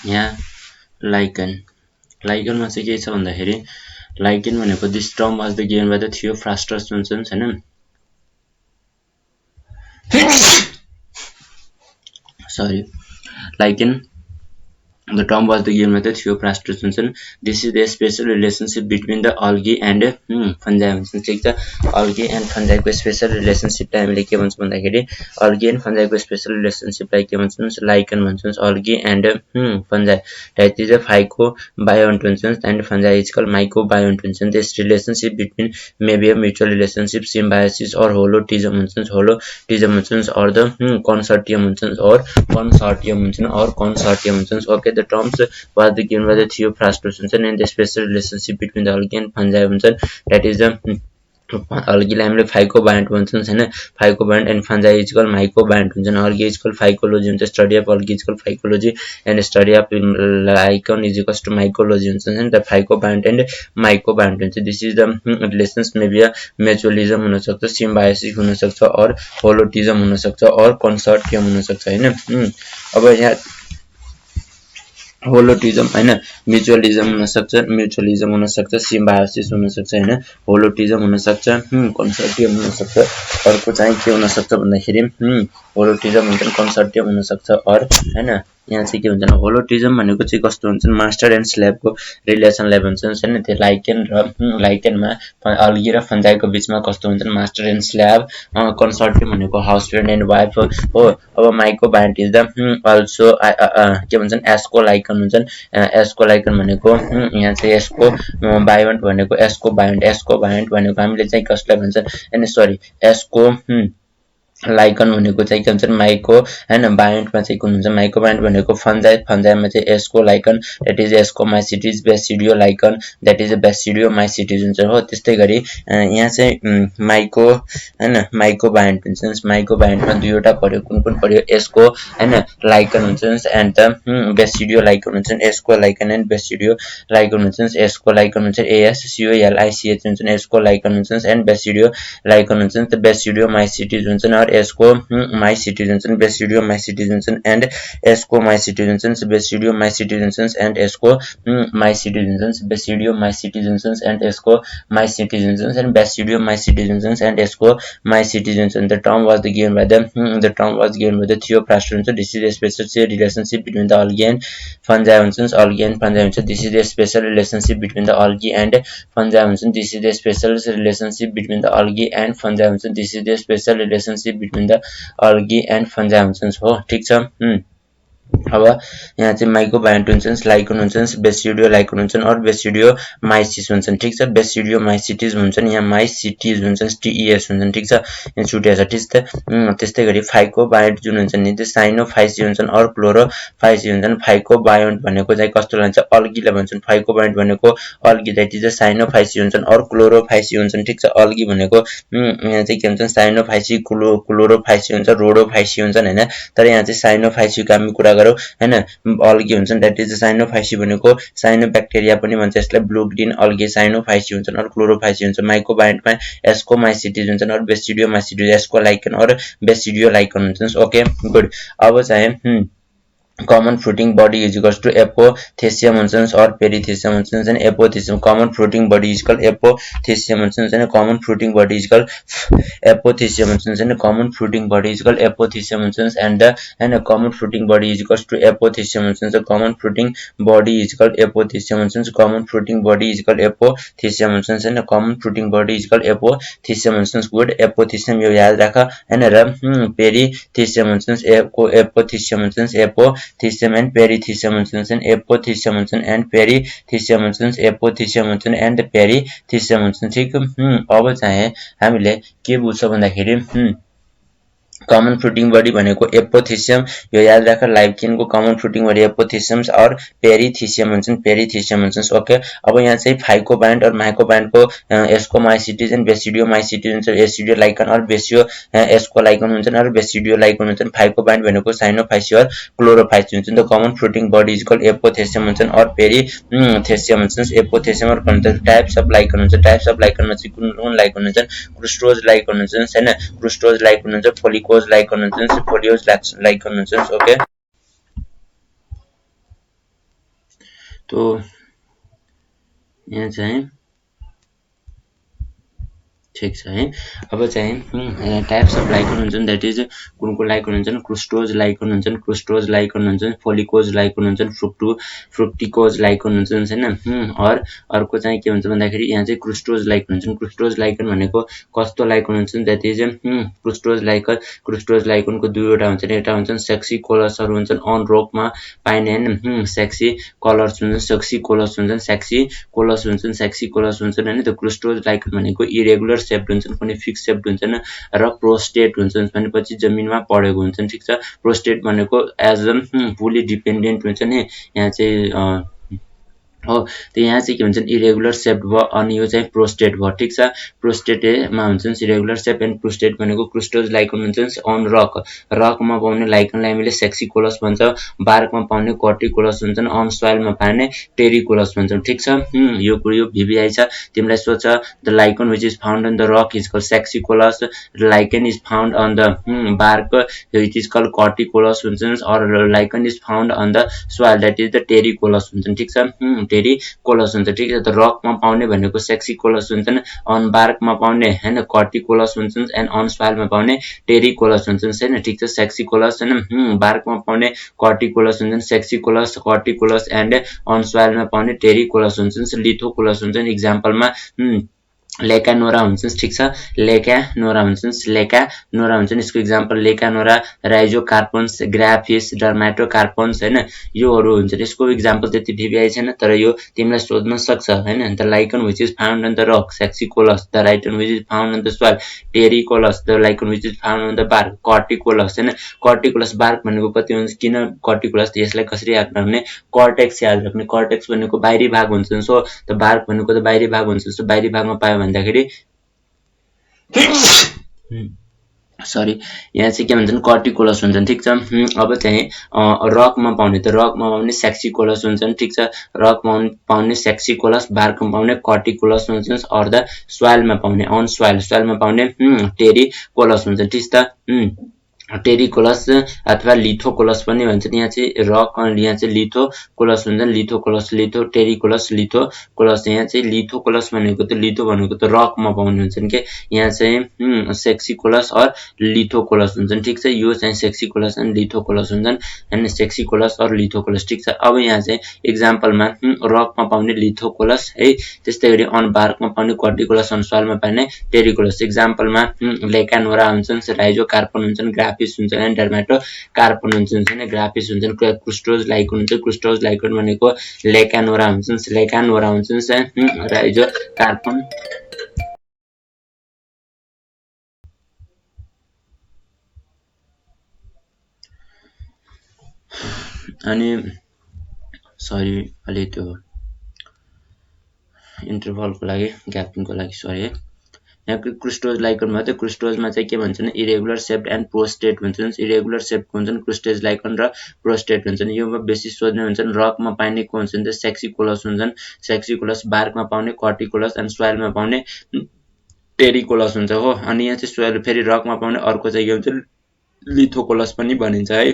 यहाँ लाइकन लाइकनमा चाहिँ के छ भन्दाखेरि लाइकन भनेको this term was the given by the Theophrastus भन्छन् हैन sorry lichen. The term was given by the theophrastus. This is the special relationship between the algae and fungi. ठीक छ algae and fungi को special relationship लाई हामीले के भन्छौं भन्दाखेरि algae and fungi को special relationship लाई के भन्छौं lichen भन्छौं algae and fungi. That is a phycobiont and fungi is called mycobiont. This relationship between may be a mutual relationship, symbiosis or holotism or the consortium. Okay, the terms was given by the theophrastus and the special relationship between the algae and fungi that is the algae लाई हामीले phycobiont भन्छौं हैन phycobiont and fungi is called mycobiont हुन्छन् algae is called phycology हुन्छ study of algae is called phycology and study of lichen is equals to mycology हुन्छ हैन the phycobiont and mycobiont हुन्छ this is the relations maybe a mutualism हुन सक्छ symbiosis हुन सक्छ और holotism हुन सक्छ और consortium हुन सक्छ हैन अब यहाँ होलोटिजम हैन म्युचुअलिजम हुन सक्छ सिम्बायोसिस हुन सक्छ हैन होलोटिजम हुन सक्छ कन्सोर्टियम हुन सक्छ अर्को चाहिँ के हुन सक्छ भन्दाखेरि होलोटिजम हुन्छ कन्सोर्टियम हुन सक्छ और हैन यहाँ चाहिँ के हुन्छ होलोटिजम भनेको चाहिँ कस्तो हुन्छ मास्टर एन्ड स्लेभको रिलेसनलाई भन्छन् हैन त्यो लाइकेन र लाइकेनमा अल्गी र फन्जाइको बीचमा कस्तो हुन्छ मास्टर एन्ड स्लेभ कन्सोर्टियम भनेको हस्बैन्ड एन्ड वाइफ हो अब माइकोबायोन्ट इज द अल्सो के भन्छन् एस्को लाइकन हुन्छन् एस्को लाइकन भनेको यहाँ चाहिँ एस्को बायोन्ट भनेको एस्को बायोन्ट भनेको हामीले चाहिँ कसलाई भन्छन् अनि सरी एस्को लाइकन भनेको चाहिँ के हुन्छ माइको हैन बायोन्टमा चाहिँ कुन हुन्छ माइकोबायोन्ट भनेको फन्जाइमा चाहिँ ascolichen that is ascomycetes basidiolichen that is basidiomycetes हुन्छ हो त्यस्तै गरी यहाँ चाहिँ माइको हैन माइकोबायोन्ट हुन्छ माइकोबायोन्टमा दुईवटा पर्यो कुन पर्यो एस्को हैन लाइकन हुन्छ एन्ड द बेसिडियो लाइकन हुन्छ एस्को लाइकन एन्ड बेसिडियो लाइकन हुन्छ एस्को लाइकन हुन्छ ASCOLICH हुन्छ एस्को लाइकन हुन्छ एन्ड बेसिडियो लाइकन हुन्छ बेसिडियोमाइसिटिज हुन्छ escomycetes basidiomycetes and escomycetes basidiomycetes and escomycetes basidiomycetes and escomycetes and basidiomycetes and escomycetes and the term was given by the theophrastus. This is a special relationship between the algae and fungi. This is a special relationship between the algae and fungi. This is a special relationship between the algae and fungi. This is a special relationship between the algae and fungi हो ठीक छ अब यहाँ चाहिँ माइकोबायोन्ट हुन्छ lichen हुन्छ basidio lichen हुन्छ और बेसिडियोमाइसिस हुन्छ ठीक छ बेसिडियोमाइसिटिज हुन्छन् यहाँ माइसिटिज हुन्छ TES हुन्छ ठीक छ यहाँ छुट्या छ त्यस्तै गरी फाइकोबायोन्ट जुन हुन्छ नि त्यो साइनोफाइसी हुन्छन् और क्लोरोफाइसी हुन्छन् फाइकोबायोन्ट भनेको चाहिँ कस्तो हुन्छ अल्गीले भन्छन् फाइकोबायोन्ट भनेको अल्गी दैट इज साइनोफाइसी हुन्छन् और क्लोरोफाइसी हुन्छन् ठीक छ अल्गी भनेको यहाँ चाहिँ के हुन्छ साइनोफाइसी क्लोरोफाइसी हुन्छ रोडोफाइसी हुन्छन् हैन तर यहाँ चाहिँ साइनोफाइसीको हामी कुरा गरौँ हैन अल्गी हुन्छन् दैट इज साइनोफाइसी भनेको साइनोब्याक्टेरिया पनि भन्छ यसलाई ब्लू ग्रीन अल्गी साइनोफाइसी हुन्छन् और क्लोरोफाइसी हुन्छ माइकोबायोन्टमा एस्कोमाइसिटिज हुन्छन् और बेसिडियोमाइसिटिज एस्कोलाइकन और बेसिडियोलाइकन हुन्छन् ओके गुड अब चाहिँ common fruiting body is equals to apothecium or perithecium and apothecium common fruiting body is called apothecium and common fruiting body is called apothecium and common fruiting body is called apothecium and a common fruiting body is equals to apothecium and common fruiting body is called apothecium and common fruiting body is called apothecium and a common fruiting body is called apothecium and good apothecium यो याद राख हैन र perithecium apothecium apothecium and perithecium apothecium and perithecium apothecium and perithecium ठीक अब चाहिँ हामीले के बुझ्छ भन्दाखेरि कमन फ्रुटिङ बडी भनेको एपोथेसियम यो याद राख लाइकेनको कमन फ्रुटिङ बडी एपोथेसियम्स और पेरिथिसियम हुन्छन् ओके अब यहाँ चाहिँ फाइकोबायोन्ट और माइकोबायोन्टको एस्कोमाइसिटिज एन्ड बेसिडियोमाइसिटिज हुन्छ एसिडियो लाइकन और बेसियो एस्कोलाइकन हुन्छन् और बेसिडियो लाइकन हुन्छन् फाइकोबायोन्ट भनेको साइनोफाइसी और क्लोरोफाइसी हुन्छन् the common fruiting body is called apothecium हुन्छन् और पेरिथिसियम हुन्छन् एपोथेसियम और टाइप्स अफ लाइकन हुन्छ टाइप्स अफ लाइकनमा चाहिँ कुन लाइकन हुन्छन् क्रुस्टोज लाइकन हुन्छन् हैन क्रुस्टोज लाइकन हुन्छ लाइकन हुन्छ फोलियोज लाइकन हुन्छ ओके सो यहाँ चाहिँ ठिक छ है। अब चाहिँ टाइप्स अफ लाइकन हुन्छन्, द्याट इज कुन कुन लाइकन हुन्छन्, क्रुस्टोज लाइकन हुन्छन्, क्रुस्टोज लाइकन हुन्छन्, फोलिकोज लाइकन हुन्छन्, फ्रुक्टिकोज लाइकन हुन्छन् हैन। अर्को चाहिँ के हुन्छ भन्दाखेरि यहाँ चाहिँ क्रुस्टोज लाइकन हुन्छन्। क्रुस्टोज लाइकन भनेको कस्तो लाइकन हुन्छन्, द्याट इज क्रुस्टोज लाइकनको दुईवटा हुन्छन्, एउटा हुन्छन् सेक्सी कोलसहरू हुन्छन् अन रोकमा पाइने हैन, सेक्सी कलर्स हुन्छन्, सेक्सी कोलस हुन्छन्, सेक्सी कोलस हुन्छन्, सेक्सी कोलस हुन्छन् हैन। त्यो क्रुस्टोज लाइकन भनेको इरेगुलर सेप्ड हुन्छन्, कुनै फिक्स सेप्ड हुन्छन् र प्रोस्टेट हुन्छन् भनेपछि जमिनमा पढेको हुन्छन्। ठिक छ। प्रोस्टेट भनेको एज फुली डिपेन्डेन्ट हुन्छ नि, यहाँ चाहिँ हो। त यहाँ चाहिँ के भन्छन् इरेगुलर सेप्ड भयो अनि यो चाहिँ प्रोस्टेट भयो। ठिक छ। प्रोस्टेटमा हुन्छन् इरेगुलर सेप एन्ड प्रोस्टेट भनेको क्रुस्टोज लाइकन हुन्छन् अन रकमा पाउने लाइकनलाई हामीले सेक्सिकोलस भन्छ, बार्कमा पाउने कर्टिकोलस हुन्छन्, अन सोइलमा पाउने टेरिकोलस भन्छौँ। ठिक छ। यो भिभिआई छ, तिमीलाई सोध्छ the lichen which is found on the rock is called saxicolous, lichen is found on the bark it is called corticolous हुन्छन्, or lichen is found on the soil that is the terricolous हुन्छन्। ठिक छ। टेरिकोलस हुन्छ। ठिक छ। त रकमा पाउने भनेको सेक्सिकोलस हुन्छन्, अन बार्कमा पाउने हैन कर्टिकोलस हुन्छन्, एन्ड अन सोइलमा पाउने टेरिकोलस हुन्छन् हैन। ठिक छ। सेक्सिकोलस हैन बार्कमा पाउने कर्टिकोलस हुन्छन्, सेक्सिकोलस कर्टिकोलस एन्ड अन सोइलमा पाउने टेरिकोलस हुन्छन्, लिथोकोलस हुन्छन्। इक्जाम्पलमा लेकानोरा हुन्छन्। ठिक छ। लेकानोरा हुन्छन्। यसको इक्जाम्पल लेकानोरा, राइजोकार्पन्स, ग्राफिस, डर्माटोकार्पन्स हैन, योहरू हुन्छन्। यसको इक्जाम्पल त्यति भिभिआई छैन, तर यो तिमीलाई सोध्न सक्छ हैन। The lichen which is found on the rock saxicolous, the lichen which is found on the soil terricolous, the lichen which is found on the bark corticolous हैन। कर्टिकोलस बार्क भनेको कति हुन्छ, किन कर्टिकोलस, यसलाई कसरी याद राख्ने, कर्टेक्स याद राख्ने। कर्टेक्स भनेको बाहिरी भाग हुन्छ, सो त बार्क भनेको त बाहिरी भाग हुन्छ, सो बाहिरी भागमा पायो भन्दाखेरि सरी यहाँ चाहिँ के भन्छन् कर्टिकोलस हुन्छन्। ठिक छ। अब चाहिँ रकमा पाउने त रकमा पाउने सेक्सिकोलस हुन्छन्। ठिक छ। रकमा पाउने सेक्सिकोलस, बार्कमा पाउने कर्टिकोलस हुन्छन्, अर द सोइलमा पाउने अन सोइलमा पाउने टेरिकोलस हुन्छ। ठिक छ। टेरिकोलस अथवा लिथोकोलस पनि भन्छन्। यहाँ चाहिँ रक, यहाँ चाहिँ लिथोकोलस हुन्छन्, टेरिकोलस लिथोकोलस। यहाँ चाहिँ लिथोकोलस भनेको त लिथो भनेको त रकमा पाउने हुन्छन् के, यहाँ चाहिँ सेक्सिकोलस अर लिथोकोलस हुन्छन्। ठिक छ। यो चाहिँ सेक्सिकोलस एन्ड लिथोकोलस हुन्छन् हैन, सेक्सिकोलस अर लिथोकोलस। ठिक छ। अब यहाँ चाहिँ इक्जाम्पलमा रकमा पाउने लिथोकोलस है, त्यस्तै गरी अन बार्कमा पाउने कर्टिकोलस, अन सोइलमा पाउने टेरिकोलस। इक्जाम्पलमा लेकानोरा हुन्छन्, राइजोकार्पन हुन्छन्, ग्राफिस हुन्छन् एन्ड डर्माटोकार्पन हुन्छन् हैन। ग्राफिस हुन्छन्, क्रुस्टोज लाइकन हुन्छ, क्रुस्टोज लाइकन भनेको लेकानोरा हुन्छन्, राइजोकार्पन अनि सरी अलि त्यो इन्टरभलको लागि ग्यापिङको लागि सरी है। यहाँ क्रुस्टोज लाइकनमा चाहिँ क्रुस्टोजमा चाहिँ के भन्छन् इरेगुलर सेप्ड एन्ड प्रोस्टेट हुन्छन्। इरेगुलर सेप्डको हुन्छन् क्रुस्टोज लाइकन र प्रोस्टेट हुन्छन्। योमा बेसी सोध्ने हुन्छन् रकमा पाइने को हुन्छन् त सेक्सिकोलस हुन्छन्, सेक्सिकोलस, बार्कमा पाउने कर्टिकोलस एन्ड सोइलमा पाउने टेरिकोलस हुन्छ हो। अनि यहाँ चाहिँ सोइल फेरि रकमा पाउने अर्को चाहिँ के हुन्छ लिथोकोलस पनि भनिन्छ है।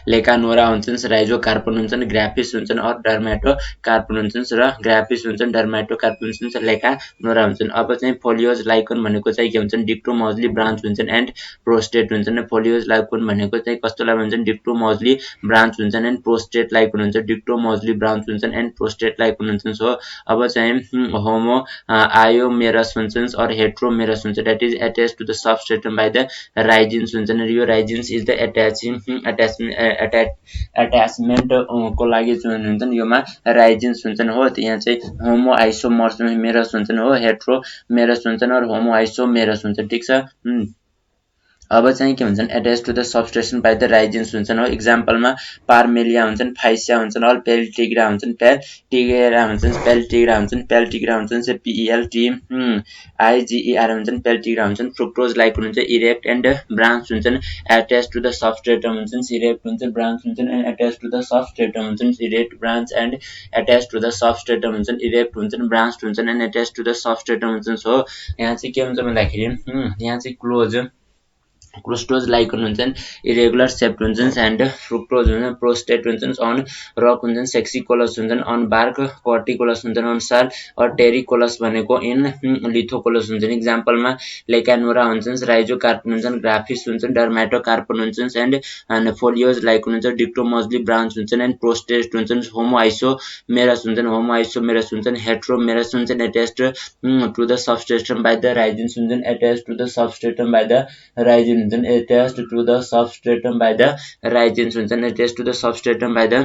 लेकानोरा हुन्छन्, राइजोकार्पन हुन्छन्, ग्राफिस हुन्छन् अर डर्माटोकार्पन हुन्छन् र ग्राफिस हुन्छन्, डर्माटोकार्पन हुन्छन्, लेकानोरा हुन्छन्। अब चाहिँ फोलियोज लाइकन भनेको चाहिँ के हुन्छन् डिक्टोमोजली ब्रान्च हुन्छन् एन्ड प्रोस्टेट हुन्छन्। फोलियोज लाइकन भनेको चाहिँ कस्तोलाई भन्छन् डिक्टोमोजली ब्रान्च हुन्छन् एन्ड प्रोस्टेट लाइकन हुन्छ, डिक्टोमोजली ब्रान्च हुन्छन् एन्ड प्रोस्टेट लाइकन हुन्छन्। सो अब चाहिँ होमो आयोमेरस हुन्छन् अर हेट्रोमेरस हुन्छ, that is attach to the substratum by the rhizines हुन्छन्। यो राइजिन्स इज द अट्याचमेन्ट को लागि जुन हुन्छन् योमा राइजिन्स हुन्छन् हो। यहाँ चाहिँ होमो आइसोमर्स हुन्छन् हो, हेट्रोमेरस हुन्छन् और होमो आइसोमेरस हुन्छ। ठिक छ। अब चाहिँ के भन्छन् attach to the substratum by the rhizines हुन्छन् हो। इक्जाम्पलमा पार्मेलिया हुन्छन्, फाइसिया हुन्छन्, अल पेल्टिग्रा हुन्छन्, पेल्टिग्रा हुन्छन् PELT IGER हुन्छन्, पेल्टिग्रा हुन्छन्। फ्रुक्टोज लाइकन हुन्छ, इरेक्ट एन्ड ब्रान्च हुन्छन्, अट्याच टु द सबस्ट्रेटम हुन्छन्, इरेक्ट हुन्छन्, ब्रान्च हुन्छन् and attach to the substratum हुन्छन्, erect, branch and attach to the substratum हुन्छन्, इरेक्ट हुन्छन्, ब्रान्च हुन्छन् and attach to the substratum हुन्छन्। सो यहाँ चाहिँ के हुन्छ भन्दाखेरि यहाँ चाहिँ क्लोज क्रुस्टोज लाइकन हुन्छन् इरेगुलर सेप्ट हुन्छन् एन्ड फ्रुक्टोज हुन्छन् प्रोस्टेट हुन्छन् अन रक हुन्छन् सेक्सिकोलस हुन्छन् अन बार्क कर्टिकोलस हुन्छन् अन साल और टेरिकोलस भनेको इन लिथोकोलस हुन्छन् इक्जाम्पलमा लेकानोरा हुन्छन् राइजोकार्पन हुन्छन् ग्राफिस हुन्छन् डर्माटोकार्पन हुन्छन् एन्ड फोलियोज लाइकन हुन्छ डिक्टोमोजली ब्रान्च हुन्छन् एन्ड प्रोस्टेट हुन्छन् होमोआइसोमेरस हुन्छन् होमोआइसोमेरस हुन्छन् हेट्रोमेरस हुन्छन् attached to the substratum by the rhizines हुन्छन् attached to the substratum by the rhizine हुन्छन् attached to the substratum by the rhizins हुन्छन् attached to the substratum by the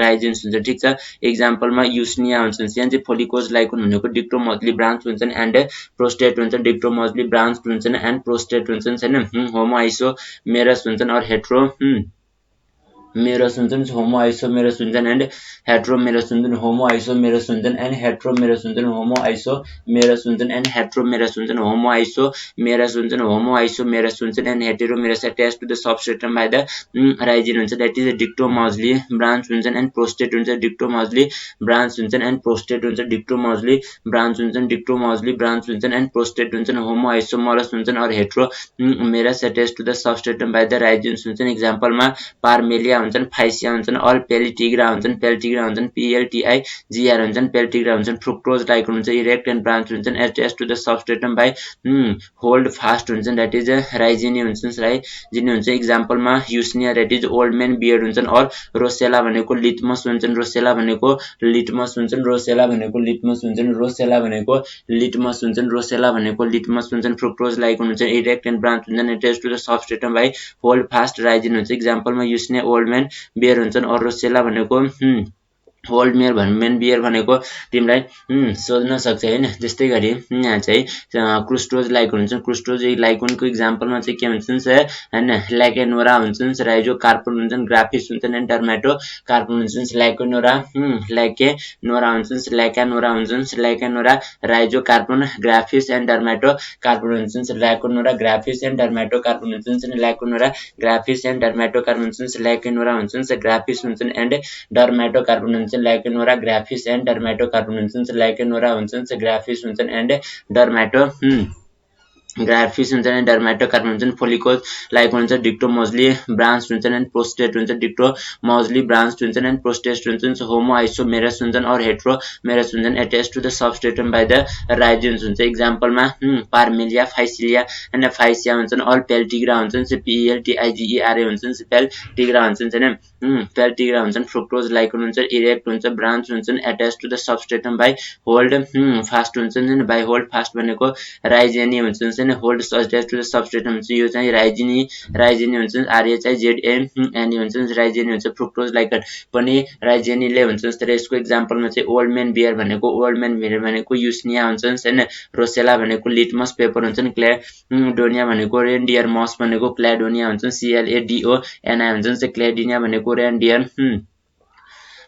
rhizins हुन्छ ठीक छ एक्जाम्पलमा युस्निया हुन्छन् यहाँ चाहिँ फोलिकोज लाइकोन भनेको डिक्टोमोजली ब्रान्च हुन्छन् एन्ड प्रोस्टेट हुन्छन् डिक्टोमोजली ब्रान्च हुन्छन् एन्ड प्रोस्टेट हुन्छन् हैन होमोआइसोमेरस हुन्छन् और हेट्रो मेरस हुन्छन् होमोआइसोमेरस हुन्छन् एन्ड हेट्रोमेरस हुन्छन् होमोआइसोमेरस हुन्छन् एन्ड हेट्रोमेरस हुन्छन् होमोआइसोमेरस हुन्छन् एन्ड हेट्रोमेरस हुन्छन् होमोआइसोमेरस हुन्छन् होमोआइसोमेरस हुन्छन् and heteromerous attached to the substratum by the rhizine हुन्छ दैट इज डिक्टोमोजली ब्रान्च हुन्छन् एन्ड प्रोस्टेट हुन्छ डिक्टोमोजली ब्रान्च हुन्छन् एन्ड प्रोस्टेट हुन्छ डिक्टोमोजली ब्रान्च हुन्छन् डिक्टोमोजली ब्रान्च हुन्छन् एन्ड प्रोस्टेट हुन्छन् होमोआइसोमरस हुन्छन् और heteromerous attached to the substratum by the rhizines हुन्छन् एक्जाम्पलमा पार्मेलिया हुन्छन् फाइसिया हुन्छन् अल पेलिटिग्रा हुन्छन् पीएलटीआई जीआर हुन्छन् पेलिटिग्रा हुन्छन् फ्रुक्टोज लाइक हुन्छ इरेक्ट एन्ड ब्रान्च हुन्छन् attached to the substratum by hold fast हुन्छन् दैट इज राइजिनी हुन्छन् राइजिनी हुन्छ एक्जाम्पलमा Usnea that is old man beard हुन्छन् और रोसेला भनेको लिटमस हुन्छन् रोसेला भनेको लिटमस हुन्छन् रोसेला भनेको लिटमस हुन्छन् रोसेला भनेको लिटमस हुन्छन् रोसेला भनेको लिटमस हुन्छन् फ्रुक्टोज लाइक हुन्छ इरेक्ट एन्ड ब्रान्च हुन्छन् attached to the substratum by hold fast rhizine हुन्छ एक्जाम्पलमा युस्निया ओल्ड मैन बियर हुन्छन् और रोसेला भनेको ओल्ड मेन बियर भनेको तिमीलाई सोध्न सक्छ हैन त्यस्तै गरी यहाँ चाहिँ क्रुस्टोज लाइकोन हुन्छ क्रुस्टोज लाइकोनको एक्जाम्पलमा चाहिँ के हुन्छन् हैन ल्याकेनोरा हुन्छन् राइजोकार्पन हुन्छन् ग्राफिस हुन्छन् एन्ड डर्माटोकार्पन हुन्छन् ल्याकेनोरा हुन्छन् ल्याकेनोरा राइजोकार्पन ग्राफिस एन्ड डर्माटोकार्पन हुन्छन् ल्याकेनोरा ग्राफिस एन्ड डर्माटोकार्पन हुन्छन् ल्याकेनोरा ग्राफिस एन्ड डर्माटोकार्पन हुन्छन् ल्याकेनोरा हुन्छन् ग्राफिस हुन्छन् एन्ड डर्माटोकार्पन हुन्छन् ल्याकेनोरा ग्राफिस एन्ड डर्माटोकार्पन हुन्छन् ल्याकेनोरा हुन्छन् ग्राफिस हुन्छन् एन्ड डर्माटो ग्राफिस हुन्छन् एन्ड डर्माटोकार्पन हुन्छन् फोलिकोज लाइक हुन्छ डिक्टोमोजली ब्रान्च हुन्छन् एन्ड प्रोस्टेट हुन्छ डिक्टोमोजली ब्रान्च हुन्छन् एन्ड प्रोस्टेट हुन्छन् होमोआइसोमेरस हुन्छन् और हेट्रोमेरस हुन्छन् attached to the substratum by the rhizines हुन्छ एक्जाम्पलमा पार्मेलिया फाइसिलिया एन्ड फाइसिया हुन्छन् अल पेल्टिग्रा हुन्छन् पीएलटीआइजीईआरए हुन्छन् पेल्टिग्रा हुन्छन् हैन पेल्टिग्रा हुन्छन् फ्रुक्टोज लाइकोन हुन्छ इरेक्ट हुन्छ ब्रान्च हुन्छन् attached to the substratum by hold fast हुन्छन् बाइ होल्ड फास्ट भनेको राइजेनी हुन्छन् hold attached to the substratum हुन्छ यो चाहिँ राइजिनी हुन्छ आर्य चाहिँ जेडएमएनई हुन्छ राइजिनी हुन्छ फ्रुक्टोज लाइकन पनि राइजिनीले हुन्छ तर यसको एक्जाम्पलमा चाहिँ ओल्ड मैन बियर भनेको युस्निया हुन्छ हैन रोसेला भनेको लिटमस पेपर हुन्छ क्लेडोनिया भनेको रेनडियर मस भनेको क्लेडोनिया हुन्छ CLADONI हुन्छ क्लेडिनिया भनेको रेनडियर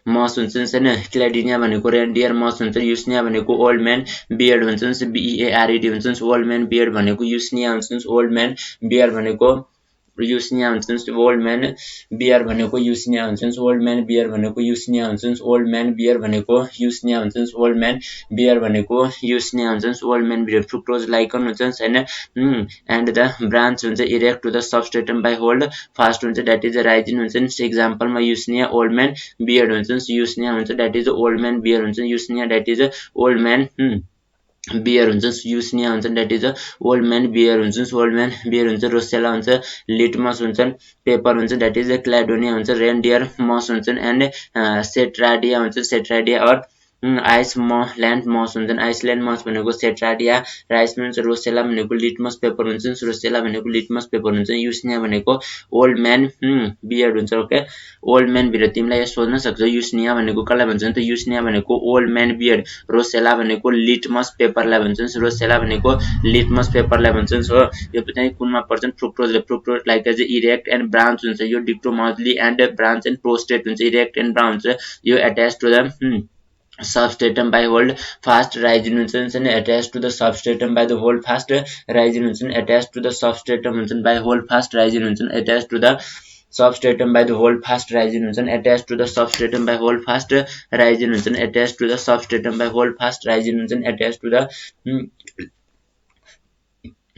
मस हुन्छन् हैन क्लेडिनिया भनेको रेनडियर मस हुन्छ युस्निया भनेको ओल्ड मैन बियर्ड हुन्छन् BEARD हुन्छन् ओल्ड मैन बियर्ड भनेको युस्निया हुन्छन् ओल्ड मैन बियर भनेको युस्निया हुन्छन् ओल्ड मैन बियर भनेको युस्निया हुन्छन् ओल्ड मैन बियर भनेको युस्निया हुन्छन् ओल्ड मैन बियर भनेको युस्निया हुन्छन् ओल्ड मैन बियर भनेको युस्निया हुन्छन् old man beard fruticose lichen हुन्छन् हैन एन्ड द ब्रान्च हुन्छ erect to the substratum by hold fast हुन्छ दैट इज राइजिन हुन्छन् एक्जाम्पलमा युस्निया ओल्ड मैन बियर्ड हुन्छन् युस्निया हुन्छ that is old man beard हुन्छ Usnea that is old man beard हुन्छ युस्निया हुन्छ that is old man beard हुन्छ old man beard हुन्छ रोसेला हुन्छ लिटमस हुन्छ पेपर हुन्छ दैट इज क्लेडोनिया हुन्छ रेनडियर मस हुन्छ एन्ड सेट्राडिया हुन्छ सेट्राडिया और आइसल्यान्ड मस हुन्छन् आइसल्यान्ड मस भनेको सेट्राडिया राइस हुन्छ रोसेला भनेको लिटमस पेपर हुन्छ रोसेला भनेको लिटमस पेपर हुन्छ युस्निया भनेको ओल्ड मैन बियर्ड हुन्छ ओके ओल्ड मैन बियर्ड तिमीलाई सोध्न सक्छ युस्निया भनेको कसलाई भन्छन् त युस्निया भनेको ओल्ड मैन बियर्ड रोसेला भनेको लिटमस पेपरलाई भन्छन् रोसेला भनेको लिटमस पेपरलाई भन्छन् हो यो चाहिँ कुनमा पर्छन् फ्रुक्टोज लाइक एज इरेक्ट एन्ड ब्रान्च हुन्छ यो dichotomously and branch and prostrate हुन्छ इरेक्ट एन्ड ब्रान्च यो attached to the substratum by hold fast rising हुन्छ attached to the substratum by the hold fast rising हुन्छ attached to the substratum हुन्छ by hold fast rising हुन्छ attached to the substratum by the hold fast rising हुन्छ attached to the substratum by hold fast rising हुन्छ attached to the substratum by hold fast rising हुन्छ attached to the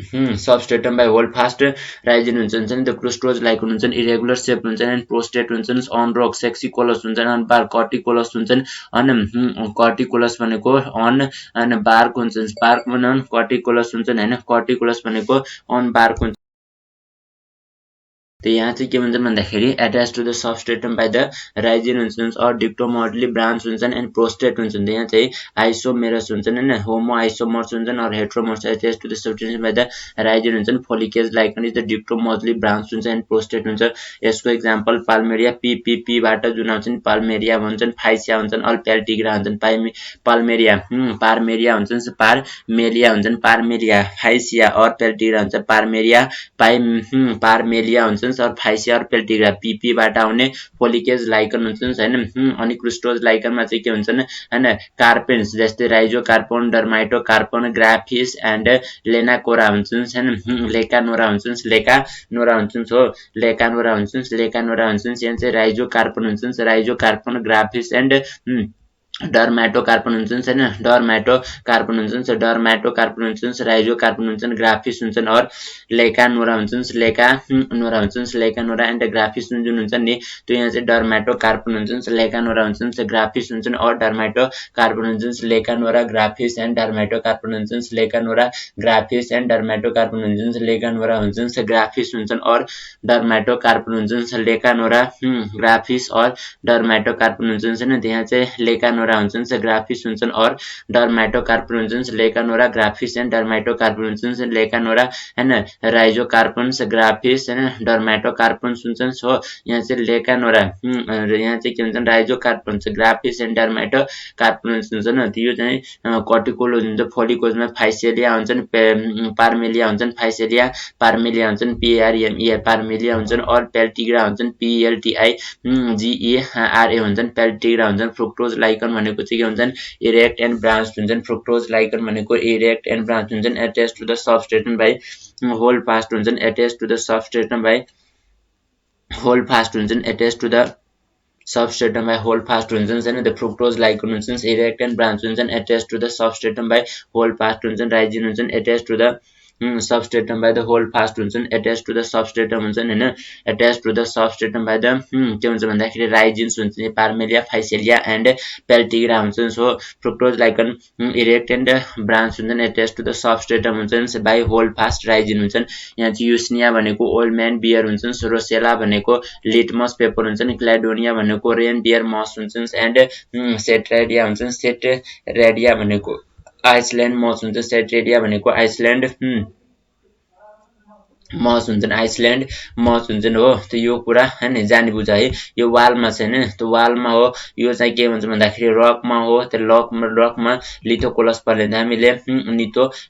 substratum by hold fast rhizine हुन्छ नि, the crustose लाइक हुन्छन्, irregular shape हुन्छन्, and prostrate हुन्छन्, on rock saxicolous हुन्छन्, on बार कर्टिकोलस हुन्छन्, अन कर्टिकोलस भनेको अन बार्क हुन्छन्, बार्क भनौँ कर्टिकोलस हुन्छन् हैन, कर्टिकोलस भनेको अन बार्क हुन्छ। तो यहाँ चाहिँ के भन्छन् भन्दाखेरि attach to the substratum by the rhizine हुन्छन् अर डिक्टोमोडली ब्रान्च हुन्छन् एन्ड प्रोस्टेट हुन्छन्। यहाँ चाहिँ आइसोमेरस हुन्छन् हैन, होमो आइसोमर्स हुन्छन् or heteromerous attach to the substratum by the rhizine हुन्छन्। Foliose lichen is the dichotomously branch हुन्छ एन्ड प्रोस्टेट हुन्छ। यसको एक्जाम्पल पाल्मेरिया पीपीपीबाट जुन आउँछ नि पाल्मेरिया भन्छन्, फाइसिया हुन्छन्, अल पेल्टिग्रा हुन्छन्, पाल्मेरिया पार्मेरिया हुन्छन्, पार्मेलिया हुन्छन्, पार्मेलिया फाइसिया अर पेल्टिग्रा हुन्छ, पार्मेरिया पार्मेलिया हुन्छन् और फाइसिया और पेल्टिग्रा पीपीबाट आउने फोलिकेज लाइकन हुन्छन् हैन। अनि क्रुस्टोज लाइकनमा चाहिँ के हुन्छन् हैन, कार्पेन्स जस्तै राइजोकार्पन, डर्माइटोकार्पन, ग्राफिस एन्ड लेनाकोरा हुन्छन् हैन, लेकानोरा हुन्छन्, लेकानोरा हुन्छन् हो, लेकानोरा हुन्छन्, लेकानोरा हुन्छन्। यहाँ चाहिँ राइजोकार्पन हुन्छन्, राइजोकार्पन, ग्राफिस एन्ड डर्माटोकार्पन हुन्छन् हैन, डर्माटोकार्पन हुन्छन्, डर्माटोकार्पन हुन्छन्, राइजोकार्पन हुन्छन्, ग्राफिस हुन्छन् और लेकानोरा हुन्छन्, लेकानोरा हुन्छन्, लेकानोरा एन्ड ग्राफिस जुन हुन्छ नि त्यो यहाँ चाहिँ डर्माटोकार्पन हुन्छन्, लेकानोरा हुन्छन्, ग्राफिस हुन्छन् और डर्माटोकार्पन हुन्छन्, लेकानोरा ग्राफिस एन्ड डर्माटोकार्पन हुन्छन्, लेकानोरा ग्राफिस एन्ड डर्माटोकार्पन हुन्छन्, लेकानोरा हुन्छन्, ग्राफिस हुन्छन् और डर्माटोकार्पन हुन्छन्, लेकानोरा ग्राफिस और डर्माटोकार्पन हुन्छन् हैन। त्यहाँ चाहिँ लेकानोरा हुन्छन्, ग्राफिस हुन्छन् और डर्माटोकार्पन हुन्छन्, लेकानोरा ग्राफिस एन्ड डर्माटोकार्पन हुन्छन्, लेकानोरा हैन, राइजोकार्पन्स, ग्राफिस हैन, डर्माटोकार्पन्स हुन्छन्। सो यहाँ चाहिँ लेकानोरा यहाँ चाहिँ के भन्छन् राइजोकार्पन्स, ग्राफिस एन्ड डर्माटोकार्पन्स हुन्छन्। यो चाहिँ कर्टिकोलोज हुन्छ, फोलिकोजमा फाइसेलिया हुन्छन्, पार्मेलिया हुन्छन्, फाइसेलिया पार्मेलिया हुन्छन्, पीआरएमई पार्मेलिया हुन्छन् और पेल्टिग्रा हुन्छन्, पीएलटीआई जीईआरए हुन्छन्, पेल्टिग्रा हुन्छन्। फ्रुक्टोज लाइकन भनेको चाहिँ के हुन्छन् इरेक्ट एन्ड ब्रान्च हुन्छन्, फ्रुक्टोज लाइकन भनेको इरेक्ट एन्ड ब्रान्च हुन्छन्, attach to the substratum by hold fast हुन्छन्, attach to the substratum by hold fast हुन्छन्, attach to the substratum by hold fast हुन्छन् हैन। द फ्रुक्टोज लाइकन हुन्छन्, erect and branch हुन्छन्, attach to the substratum by hold fast हुन्छन्, rhizine हुन्छन्, attach to the substratum by the holdfast हुन्छन्, attach to the substratum हुन्छन् हैन, attach to the substratum by the के हुन्छ भन्दाखेरि राइजिन्स हुन्छन्, पार्मेलिया, फाइसेलिया एन्ड पेल्टिग्रा हुन्छन्। So fruticose lichen erect and branch हुन्छन्, एट्याच टु द सबस्ट्रेटम हुन्छन्, बाइ होल्ड फास्ट राइजिन हुन्छन्। यहाँ चाहिँ युस्निया भनेको ओल्ड म्यान बियर हुन्छन्, रोसेला भनेको लिटमस पेपर हुन्छन्, क्लाइडोनिया भनेको रेन बियर मस हुन्छन् एन्ड सेट्रेडिया हुन्छन्, सेट्रेडिया भनेको आइसल्यान्ड मस हुन्छ, सेट्रेडिया भनेको आइसल्यान्ड मस हुन्छन्, आइसल्यान्ड मस हुन्छन् हो। त यो कुरा हैन जानी बुझ है, यो वालमा छैन, त्यो वालमा हो, यो चाहिँ के भन्छ भन्दाखेरि रकमा हो, त्यो रकमा लिथोकोलस पर्ने हामीले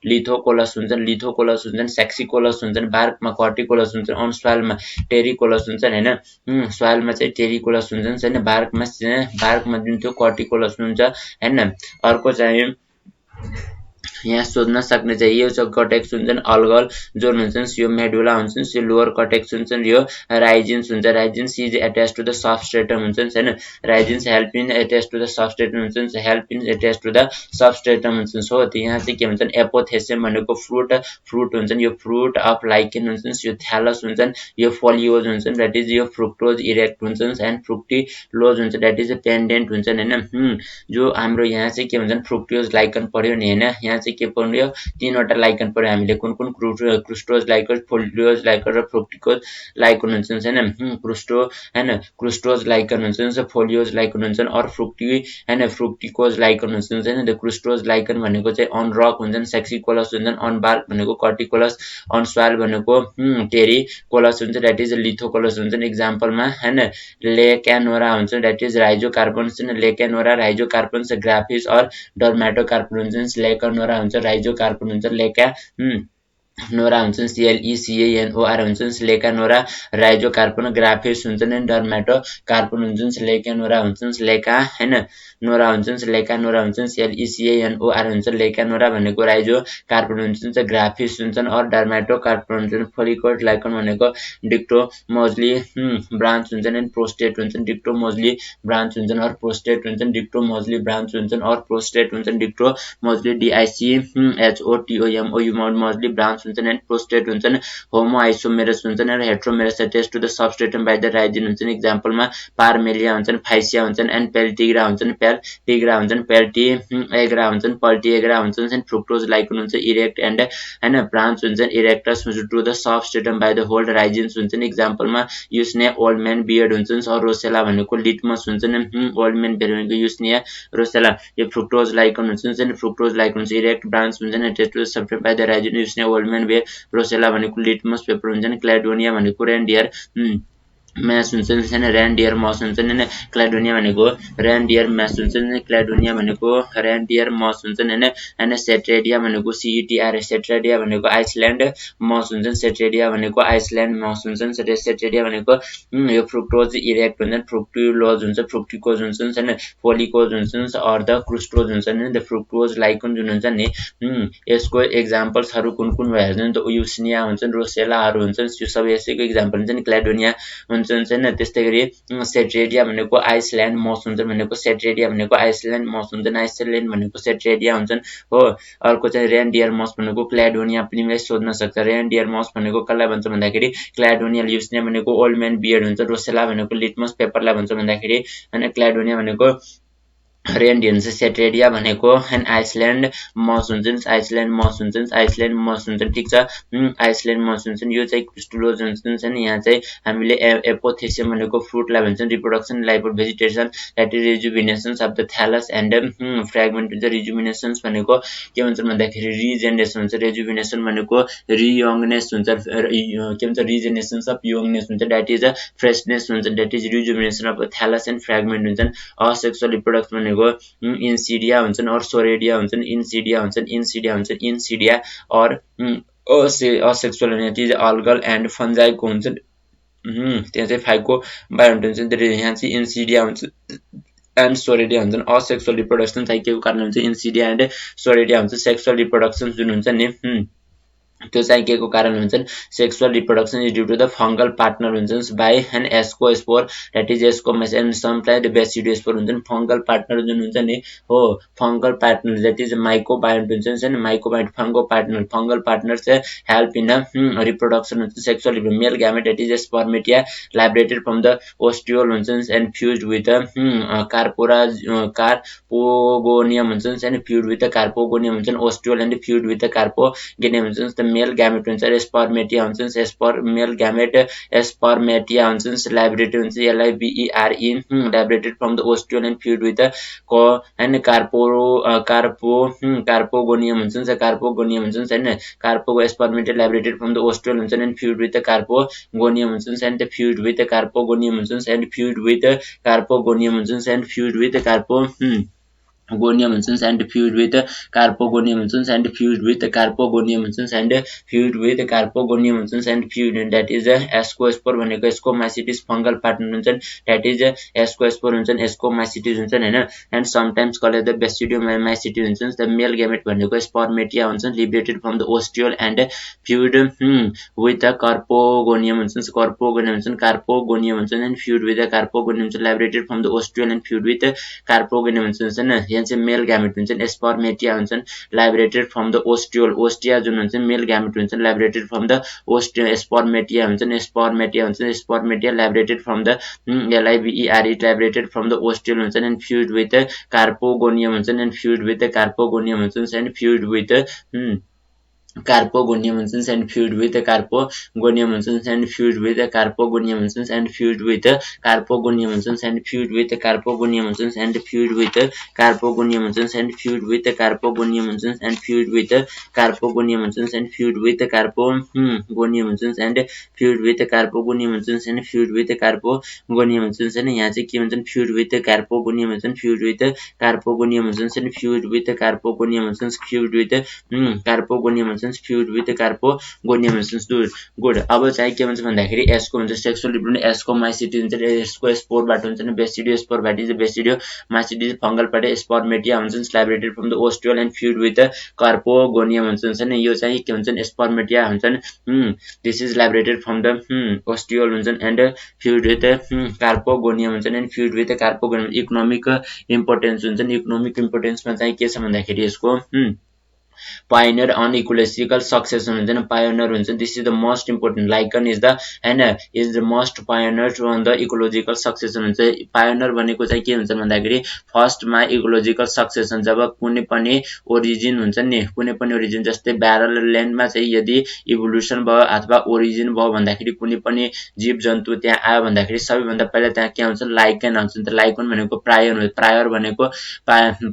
लिथोकोलस हुन्छन्, लिथोकोलस हुन्छन्, सेक्सिकोलस हुन्छन्, बार्कमा कर्टिकोलस हुन्छन्, अन सोइलमा टेरिकोलस हुन्छन् हैन, सोइलमा चाहिँ टेरिकोलस हुन्छन् हैन, बार्कमा जुन त्यो कर्टिकोलस हुन्छ हैन। अर्को चाहिँ यहाँ सोध्न सक्ने चाहिँ यो छ कटेक्स हुन्छन्, अल्गल जोन हुन्छन्, यो मेडुला हुन्छन्, यो लोअर कटेक्स हुन्छन्, यो राइजिन्स हुन्छ, rhizines is attach to the substratum हुन्छन् हैन, rhizines help in attach to the substratum हुन्छन्, help in attach to the substratum हुन्छन्। सो यहाँ चाहिँ के भन्छन् एपोथेसियम भनेको फ्रुट हुन्छन्, यो फ्रुट अफ लाइकेन हुन्छन्, यो थ्यालस हुन्छन्, यो फोलियोज हुन्छन्, द्याट इज यो फ्रुक्टोज इरेक्ट हुन्छन् एन्ड फ्रुक्टिलोज हुन्छ, द्याट इज पेन्डेन्ट हुन्छन् हैन। जो हाम्रो यहाँ चाहिँ के भन्छन् फ्रुक्टोज लाइकन पर्यो नि हैन, यहाँ चाहिँ के पर्यो तीनवटा लाइकन पर्यो हामीले, कुन क्रुस्टोज लाइकन, फोलियोज लाइकन र फ्रुक्टिकोज लाइकन हुन्छन् हैन, क्रुस्टोज लाइकन हुन्छन्, फोलियोज लाइकन हुन्छन् और फ्रुक्टिकोज लाइकन हुन्छन् हैन। द क्रुस्टोज लाइकन भनेको चाहिँ अन रक हुन्छन्, सेक्सिकोलस हुन्छन्, अन बार्क भनेको कर्टिकोलस, अन सोइल भनेको टेरिकोलस हुन्छ, द्याट इज लिथोकोलस हुन्छन्। एक्जाम्पलमा हैन लेकानोरा हुन्छ, द्याट इज राइजोकार्पन्स, लेकानोरा राइजोकार्पन्स, ग्राफिस और डर्माटोकार्पन हुन्छन्, लेकानोरा हुन्छ, राइजोकार्पन हुन्छ, नोरा हुन्छन्, CLECANOR हुन्छन्, लेकानोरा राइजोकार्पन, ग्राफिस हुन्छन्, डर्माटोकार्पन हुन्छन्, लेकानोरा हुन्छन्, नोरा हुन्छन्, लेकानोरा हुन्छन्, CLECANOR हुन्छ, लेकानोरा भनेको राइजोकार्पन हुन्छन्, ग्राफिस हुन्छन् और डर्माटोकार्पन हुन्छन्। फोलिकोज लाइकन भनेको डिक्टोमोजली ब्रान्च हुन्छन् एन्ड प्रोस्टेट हुन्छन्, डिक्टोमोजली ब्रान्च हुन्छन् और प्रोस्टेट हुन्छन्, डिक्टोमोजली ब्रान्च हुन्छन् और प्रोस्टेट हुन्छन्, डिक्टोमोजली DICHOTOMO मोजली ब्रान्च हुन्छन् एन्ड प्रोस्टेट हुन्छन् होमो आइसोमेरस हुन्छन् र heteromerous attach to the substratum by the rhizine हुन्छन् एक्जाम्पलमा पारमेलिया हुन्छन् फाइसिया हुन्छन् एन्ड पेल्टिग्रा हुन्छन् पेल्टिग्रा हुन्छन् पेल्टिएग्रा हुन्छन् पल्टिएग्रा हुन्छन् एन्ड फ्रुक्टोज लाइकोन हुन्छ इरेक्ट एन्ड हैन ब्रान्च हुन्छन् erects to the substratum by the hold rhizines हुन्छन् एक्जाम्पलमा युस्ने ओल्ड म्यान बियर्ड हुन्छन् और रोसेला भनेको लिटमस हुन्छन् ओल्ड म्यान बियर्ड भनेको युस्निया रोसेला यो फ्रुक्टोज लाइकोन हुन्छन् एन्ड फ्रुक्टोज लाइकोन हुन्छ इरेक्ट ब्रान्च हुन्छन् attach to the substratum by the rhizine Usnea old man beard Roccella भनेको लिटमस पेपर हुन्छन् क्लाडोनिया भनेको रेन्डियर म्यास हुन्छन् हैन रेन्डियर मस हुन्छन् हैन क्लाडोनिया भनेको रेन्डियर म्यास हुन्छन् क्लाडोनिया भनेको रेन्डियर मस हुन्छन् हैन हैन सेट्रेडिया भनेको सीईटीआर सेट्रेडिया भनेको आइसल्यान्ड मस हुन्छन् सेट्रेडिया भनेको आइसल्यान्ड मस हुन्छन् सेट्रेडिया भनेको यो फ्रुक्टोज इरेक्ट हुन्छन् फ्रुक्टिलोज हुन्छ फ्रुक्टिकोज हुन्छन् हैन फोलिकोज हुन्छन् अर द क्रुस्टोज हुन्छन् द फ्रुक्टोज लाइकोन जुन हुन्छ नि यसको एक्जाम्पल्सहरु कुन कुन भइहाल्छन् त युस्निया हुन्छन् रोसेलाहरु हुन्छन् यो सबै यसैको एक्जाम्पल हुन्छन् क्लाडोनिया हुन्छन् हैन त्यसैगरी सेट्रेडिया भनेको आइसल्यान्ड मस हुन्छ भनेको सेट्रेडिया भनेको आइसल्यान्ड मस हुन्छन् आइसल्यान्ड भनेको सेट्रेडिया हुन्छन् हो अर्को चाहिँ रेन्डियर मस भनेको क्लाडोनिया पनि मैले सोध्न सक्छ रेन्डियर मस भनेको कसलाई भन्छ भन्दाखेरि क्लाडोनिया युस्निया भनेको ओल्ड म्यान बियर्ड हुन्छ रोसेला भनेको लिटमस पेपरलाई भन्छ भन्दाखेरि हैन क्लाडोनिया भनेको रेन्डियर हुन्छ सेट्रेडिया भनेको एन्ड आइसल्यान्ड मस हुन्छन् आइसल्यान्ड मस हुन्छन् आइसल्यान्ड मस हुन्छन् ठीक छ आइसल्यान्ड मस हुन्छन् यो चाहिँ क्रिस्टुलोज हुन्छन् यहाँ चाहिँ हामीले एपोथेसियम भनेको फ्रुटलाई भन्छन् reproduction life of vegetation that is rejuvenations of the thallus and fragment हुन्छ रिजुभिनेसन्स भनेको के हुन्छ भन्दाखेरि रिजेनेरेसन हुन्छ रिजुभिनेसन भनेको रियङनेस हुन्छ के भन्छ रिजेनेरेसन्स अफ यङनेस हुन्छ दैट इज अ फ्रेशनेस हुन्छ दैट इज रिजुभिनेसन अफ थ्यालस एन्ड फ्र्यागमेन्ट हुन्छन् असेक्सुअल रिप्रोडक्सन भनेको इन्सिडिया हुन्छन् और सोरेडिया हुन्छन् इन्सिडिया हुन्छन् इन्सिडिया हुन्छन् इन्सिडिया और असेक्सुअल भने अल्गल एन्ड फन्जाइको हुन्छन् त्यहाँ चाहिँ फाइको बायोन्ट हुन्छ यहाँ चाहिँ इन्सिडिया हुन्छ एन्ड सोरेडिया हुन्छन् असेक्सुअल रिप्रोडक्सन चाहिँ के को कारण हुन्छ इन्सिडिया एन्ड सोरेडिया हुन्छ सेक्सुअल रिप्रोडक्सन जुन हुन्छ नि त्यो चाहिँ के को कारण हुन्छन् sexual reproduction is due to the fungal partner हुन्छन् by an ascospore that is ascomes and sometimes the basidiospore हुन्छन् फंगल पार्टनर जुन हुन्छ नि हो fungal partner that is mycobiont हुन्छन् हैन माइकोबायोन्ट फंगल पार्टनर चाहिँ हेल्प इन रिप्रोडक्सन हुन्छ sexual male gamete that is spermatia liberated from the ostiole हुन्छन् एन्ड फ्यूज्ड विथ कार्पोगोनियम हुन्छन् एन्ड फ्यूज्ड विथ कार्पोगोनियम हुन्छन् ostiole and fused with carpogonium हुन्छन् male gamete हुन्छ स्पर्मेटिया हुन्छ male gamete स्पर्मेटिया हुन्छ liberated हुन्छ LIBERE liberated from the ostiole and fused with carpogonium हुन्छ carpogonium हुन्छ हैन कार्पोगो स्पर्मेटिया लिबरेटेड फ्रम द ओस्टियोल हुन्छ एन्ड फ्यूज्ड विथ कार्पोगोनियम हुन्छ एन्ड फ्यूज्ड विथ कार्पोगोनियम हुन्छ एन्ड फ्यूज्ड विथ कार्पोगोनियम हुन्छ एन्ड फ्यूज्ड विथ कार्पोगोनियम हुन्छन् and fused with carpogonium हुन्छन् and fused with carpogonium हुन्छन् एन्ड फ्यूज्ड विथ कार्पोगोनियम हुन्छन् and fused that is ascospore भनेको ascomycetes fungal partner हुन्छन् that is ascospore हुन्छन् ascomycetes हुन्छन् हैन एन्ड समटाइम्स कलेड द बेसिडियोमाइसिटिस हुन्छन् द मेल गैमेट भनेको स्पर्मेटिया हुन्छन् liberated from the ostiole and fused with carpogonium हुन्छन् कार्पोगोनियम हुन्छन् एन्ड फ्यूज्ड विथ कार्पोगोनियम हुन्छ liberated from the ostiole and fused with carpogonium हुन्छन् चाहिँ मेल गैमेट हुन्छन् स्पर्मेटिया हुन्छन् लिबरेटेड फ्रम द ओस्टिया जुन हुन्छ मेल गैमेट हुन्छन् लिबरेटेड फ्रम द स्पर्मेटिया हुन्छन् spermatia liberated from the LIBERE liberated from the ostiole हुन्छन् एन्ड फ्यूज्ड विथ कार्पोगोनियम हुन्छन् एन्ड फ्यूज्ड विथ कार्पोगोनियम हुन्छन् एन्ड फ्यूज्ड विथ कार्पोगोनियम हुन्छन् and fused with carpogonium हुन्छन् and fused with carpogonium हुन्छन् and fused with carpogonium हुन्छन् and fused with carpogonium हुन्छन् and fused with carpogonium हुन्छन् and fused with carpogonium हुन्छन् and fused with carpogonium हुन्छन् and fused with carpogonium हुन्छन् and fused with carpogonium हुन्छन् and fused with carpogonium हुन्छन् हैन यहाँ चाहिँ के भन्छन् फ्यूज्ड विथ कार्पोगोनियम हुन्छन् फ्यूज्ड विथ कार्पोगोनियम हुन्छन् एन्ड फ्यूज्ड विथ कार्पोगोनियम हुन्छन् fused with carpogonium fused with carpogonium good अब चाहिँ के भन्छ भन्दाखेरि एस्को हुन्छ सेक्सुअल रिप्रोडक्सन एस्कोमाइसिटिस हुन्छ यसको स्पोरबाट हुन्छ नि बेसिडियोस्पोरबाट इज बेसिडियोमाइसिटिस फंगलबाट स्पर्मेटिया हुन्छ liberated from the ostiole and fused with carpogonium हुन्छ नि यो चाहिँ के भन्छन् स्पर्मेटिया हुन्छन् this is liberated from the ostiole हुन्छन् एन्ड फ्यूज्ड विथ कार्पोगोनियम हुन्छन् and fused with carpogonium economic importance हुन्छ नि इकोनोमिक इम्पोर्टेन्समा चाहिँ के छ भन्दाखेरि यसको pioneer on ecological succession हुन्छ नि pioneer हुन्छ this is the most important lichen is the हैन is the most pioneer on the ecological succession हुन्छ pioneer भनेको चाहिँ के हुन्छ भन्दाखेरि फर्स्ट मा इकोलोजिकल सक्सेसन जब कुनै पनि ओरिजिन हुन्छ नि कुनै पनि ओरिजिन जस्तै ब्यारल ल्यान्डमा चाहिँ यदि इभोल्युसन भयो अथवा ओरिजिन भयो भन्दाखेरि कुनै पनि जीव जन्तु त्यहाँ आयो भन्दाखेरि सबैभन्दा पहिला त्यहाँ के आउँछ लाइकन आउँछ नि त लाइकन भनेको प्रायर भनेको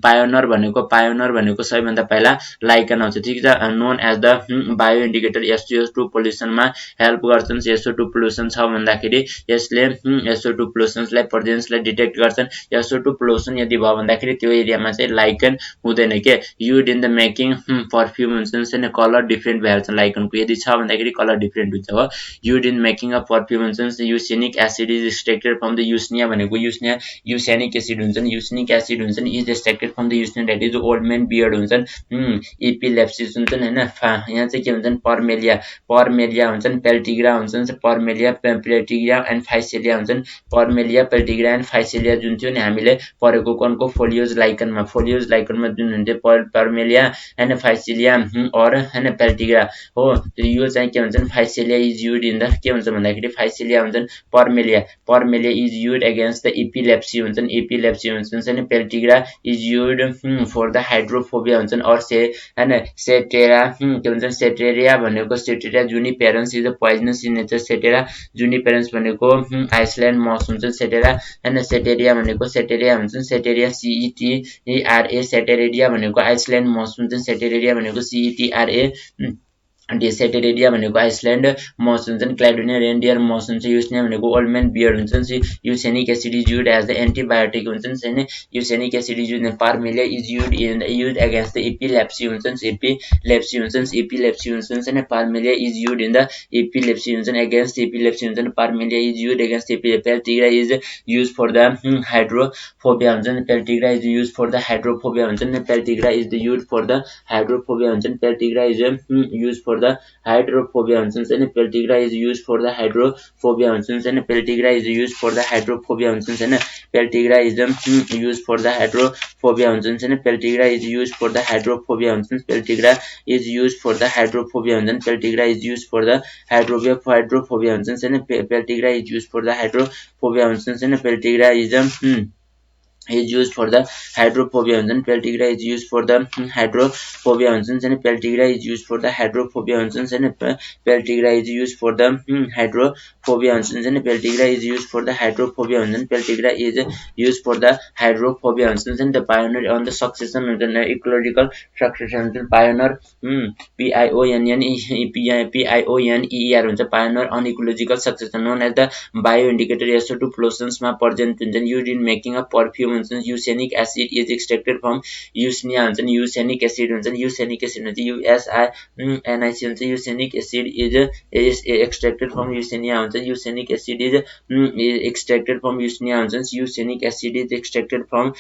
पायोनर भनेको सबैभन्दा पहिला लाइकन आउँछ ठीक छ known as the bio indicator SO2 पोल्युसनमा हेल्प गर्छन् SO2 पोल्युसन छ भन्दाखेरि यसले SO2 पोल्युसनलाई प्रेजेन्सलाई डिटेक्ट गर्छन् SO2 पोल्युसन यदि भयो भन्दाखेरि त्यो एरियामा चाहिँ लाइकन हुँदैन के use in the making perfume हुन्छ नि कलर डिफरेन्ट भएर लाइकनको यदि छ भन्दाखेरि कलर डिफरेन्ट हुन्छ हो use in making a perfume हुन्छ usnic acid is extracted from the Usnea भनेको यूसेनिक एसिड हुन्छ नि यूसेनिक एसिड हुन्छ नि is extracted from the Usnea that is old man beard हुन्छ नि इपिलेप्सिस हुन्छ नि हैन यहाँ चाहिँ के हुन्छ नि पर्मेलिया हुन्छ नि पेल्टिग्रा हुन्छ नि पर्मेलिया पेल्टिग्रा एन्ड फाइसेलिया हुन्छ नि पर्मेलिया पेल्टिग्रा एन्ड फाइसेलिया जुन थियो नि हामीले परेको कनको फोलियोज लाइकनमा जुन हुन्थ्यो पर्मेलिया एन्ड फाइसेलिया और हैन पेल्टिग्रा हो यो चाहिँ के हुन्छ नि फाइसेलिया इज युज्ड इन द के हुन्छ भन्दाखेरि फाइसेलिया हुन्छ नि Parmelia is used against the epilepsy हुन्छ नि Peltigera is used for the hydrophobia हुन्छ नि और से हैन सेटेरा के भन्छ सेटेरिया भनेको Cetraria juniperinus is a poisonous in nature Cetraria juniperinus भनेको आइसल्यान्ड मस हुन्छ सेटेरा हैन सेटेरिया भनेको सेटेरिया हुन्छ सेटेरिया CETERA सेटेरिया भनेको आइसल्यान्ड मस हुन्छ सेटेरिया भनेको CETERA सेटेरिया भनेको आइसल्यान्ड मस हुन्छ नि क्लाइडोनिया रेन्डियर मस हुन्छ यूसनिया भनेको ओल्ड मैन बियर्ड हुन्छ नि usnic acid is used as the antibiotic हुन्छ नि हैन usnic acid is used Parmelia is used against the epilepsy हुन्छ नि एपिलेप्सी हुन्छ नि Parmelia is used in the epilepsy हुन्छ नि अगेन्स्ट एपिलेप्सी हुन्छ नि Parmelia is used against Peltigera is used for the hydrophobia हुन्छ नि Peltigera is used for the hydrophobia हुन्छ नि Peltigera is the used for the hydrophobia हुन्छ नि Peltigera is used for the hydrophobia हुन्छ नि Peltigera is used for the hydrophobia हुन्छ नि Peltigera is used for the hydrophobia हुन्छ नि Peltigera is used for the hydrophobia हुन्छ नि Peltigera is used for the hydrophobia हुन्छ नि Peltigera is used for the hydrophobia हुन्छ नि Peltigera is used for the hydrophobia हुन्छ नि Peltigera is used for the hydrophobia हुन्छ नि पेल्टिग्रा is used for the hydrophobia हुन्छ नि Peltigera is used for the hydrophobia हुन्छ नि Peltigera is used for the hydrophobia हुन्छ नि Peltigera is used for the hydrophobia हुन्छ नि Peltigera is used for the hydrophobia हुन्छ नि Peltigera is used for the hydrophobia हुन्छ नि the pioneer on the succession हुन्छ नि इकोलोजिकल सक्सेसन हुन्छ पायोनियर PIONER हुन्छ pioneer on ecological succession known as the bio indicator SO2 pollutions मा present हुन्छ नि use in making a perfume usnic acid is extracted from Usnea हुन्छ नि usnic acid हुन्छ USNIC हुन्छ usnic acid is extracted from Usnea हुन्छ usnic acid is extracted from Usnea हुन्छ usnic acid is extracted from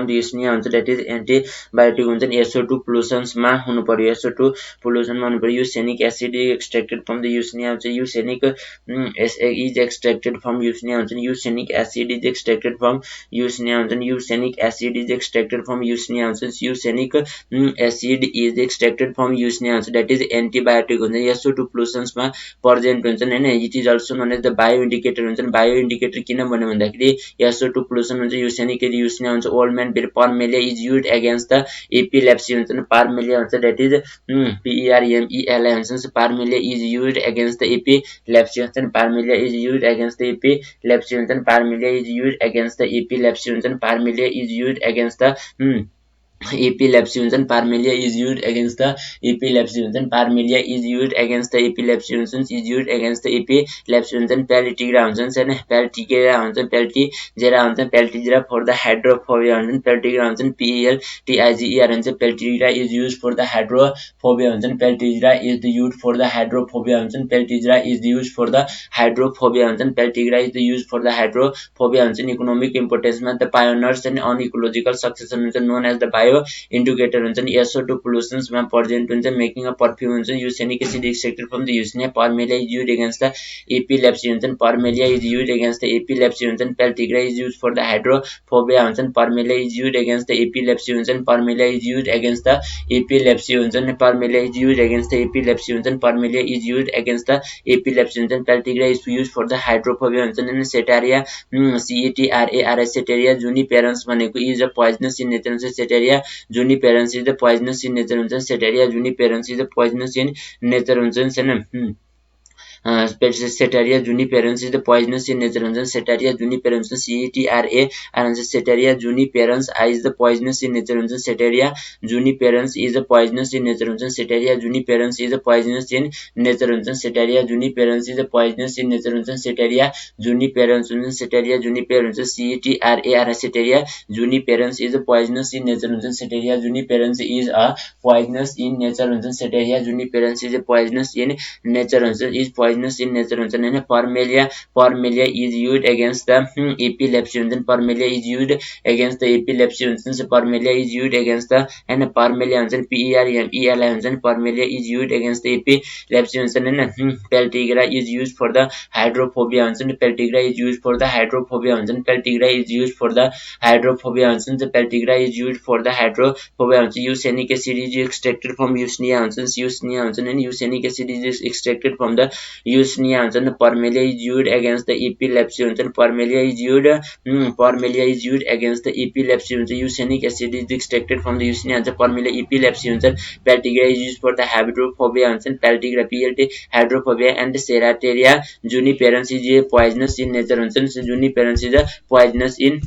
the Usnea हुन्छ that is antibiotic हुन्छ नि SO2 pollutions मा हुनु पर्यो SO2 पोल्युसन मा हुनु पर्यो usnic acid is extracted from the Usnea हुन्छ usnic is extracted from Usnea हुन्छ नि usnic acid is extracted from Usnea हुन्छ नि usnic acid is extracted from Usnea हुन्छ usnic acid is extracted from Usnea हुन्छ दैट इज एन्टिबायोटिक हुन्छ SO2 pollutions मा present हुन्छ नि हैन it is also known as the bio indicator हुन्छ नि बायो इन्डिकेटर किन भन्नु भन्दाखेरि SO2 पोल्युसन हुन्छ यूसेनिक यूसनिया हुन्छ old man Parmelia is used against the epilepsy हुन्छ नि पार्मेलिया हुन्छ दैट इज PERMELI हुन्छ Parmelia is used against the epilepsy हुन्छ नि Parmelia is used against the epilepsy हुन्छ नि Parmelia is used against the epilepsy हुन्छ नि Parmelia is used against the epilepsy हुन्छ नि Parmelia is used against the epilepsy हुन्छ नि Parmelia is used against the epilepsy हुन्छ नि is used against the epilepsy हुन्छ नि पेल्टिग्रा हुन्छ नि हैन पेल्टिग्रा हुन्छ पेल्टिजेरा हुन्छ पेल्टिजेरा फर द हाइड्रोफोबिया हुन्छ नि पेल्टिग्रा हुन्छ नि PELTIGER हुन्छ Peltigera is used for the hydrophobia हुन्छ नि Peltigera is the used for the hydrophobia हुन्छ नि Peltigera is used for the hydrophobia हुन्छ नि Peltigera is the used for the hydrophobia हुन्छ नि इकोनोमिक इम्पोर्टेन्स मा the pioneers and on ecological succession हुन्छ known as the bio bio indicator हुन्छ नि SO2 पोल्युसन्स मा प्रेजेन्ट हुन्छ मेकिङ अ परफ्युम हुन्छ usnic acid extracted from the Usnea Parmelia is used against the epilepsy हुन्छ नि Parmelia is used against the epilepsy हुन्छ नि Peltigera is used for the hydrophobia हुन्छ नि Parmelia is used against the epilepsy हुन्छ नि Parmelia is used against the epilepsy हुन्छ नि Parmelia is used against the epilepsy हुन्छ नि Parmelia is used against the epilepsy हुन्छ नि Peltigera is used for the hydrophobia हुन्छ नि सेटारिया CETRARA सेटेरिया जुनिपेरन्स भनेको is a poisonous in nature हुन्छ Cetraria juniperinus is the poisonous in nature हुन्छ Cetraria juniperinus is the poisonous in nature हुन्छ नि छैन Setaria juniperans is the poisonous in nature हुन्छ Setaria juniperans CETRA हुन्छ Setaria juniperans is the poisonous in nature हुन्छ Setaria juniperans is the poisonous in nature हुन्छ Setaria juniperans is the poisonous in nature हुन्छ Setaria juniperans is the poisonous in nature हुन्छ Setaria juniperans हुन्छ Setaria juniperans CETRA Setaria juniperans is the poisonous in nature हुन्छ Setaria juniperans is a poisonous in nature हुन्छ Setaria juniperans is a poisonous in nature हुन्छ is poisonous in nature हुन्छ हैन Parmelia is used against the epilepsy हुन्छ Parmelia is used against the epilepsy हुन्छ Parmelia is used against the हैन Parmelia हुन्छ PERMELI हुन्छ Parmelia is used against the epilepsy हुन्छ हैन Peltigra is used for the hydrophobia हुन्छ Peltigra is used for the hydrophobia हुन्छ Peltigra is used for the hydrophobia हुन्छ Peltigra is used for the hydrophobia हुन्छ Eosenic acid is extracted from Eusnia हुन्छ Eusnia हुन्छ हैन Eosenic acid is extracted from the Eusnia हुन्छ नि Parmelia is used against the epilepsy हुन्छ नि Parmelia is used against the epilepsy हुन्छ Eosenic acid is extracted from the Eusnia हुन्छ Parmelia epilepsy हुन्छ Peltigra is used for the hydrophobia हुन्छ नि Peltigra PLT hydrophobia and Cerateria juniperans is poisonous in nature हुन्छ नि Juniperans is poisonous in